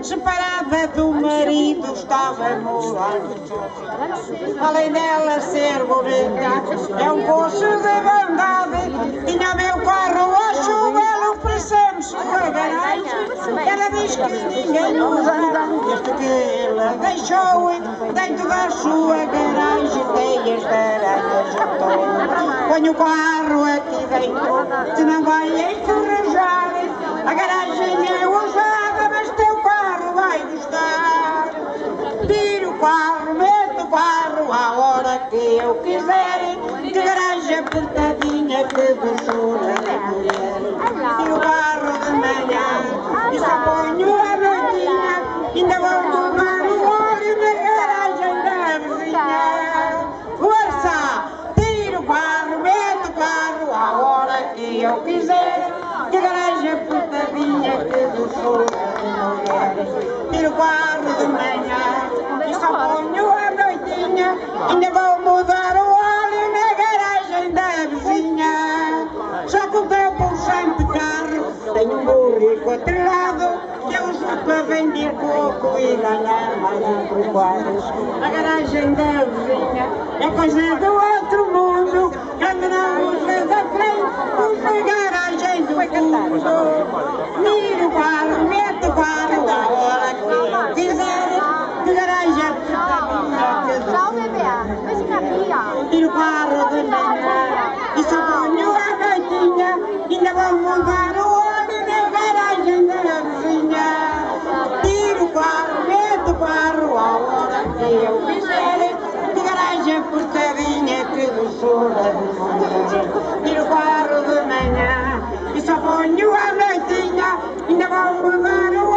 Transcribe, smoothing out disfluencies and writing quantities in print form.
separada do marido, estava morando sozinha. Além dela ser bonita, é um poço de bondade. Tinha meu carro a chuva, oferecemos sua garagem. Ela diz que ninguém usa, desde que ela deixou dentro da sua garagem teias de aranha juntou. Põe o carro aqui dentro, se não vai enferrujar. A garagem é usada, mas teu carro vai gostar. Tiro o carro, meto o carro à hora que eu quiser. De garagem apertadinha que doçura da mulher. Tiro o carro de manhã e só ponho a noitinha. Ainda vou tomar o óleo na garagem da vizinha. Força! Tiro o carro, meto o carro à hora que eu quiser. De garagem apertadinha que doçura da mulher. Tiro o carro de manhã e só ponho a noitinha. Ainda vou mudar o óleo na garagem da vizinha. Só que o teu pulsante carro tem um burrico atrelado que eu uso para vender coco e ganhar mais trocados. A garagem da vizinha é coisa do outro mundo. Quando não usa da frente, usa a garagem do fundo. Miro o carro, meto o carro à hora que eu quiser. De garagem apertadinha. Tchau, bebê. Tiro o carro de manhã e só ponho a noitinha. Ainda vou mudar o óleo na garagem da vizinha. Tiro o carro, meto o carro à hora que eu quiser. De garagem apertadinha que doçura de mulher. Tiro o carro de manhã e só ponho a noitinha. Ainda vou mudar o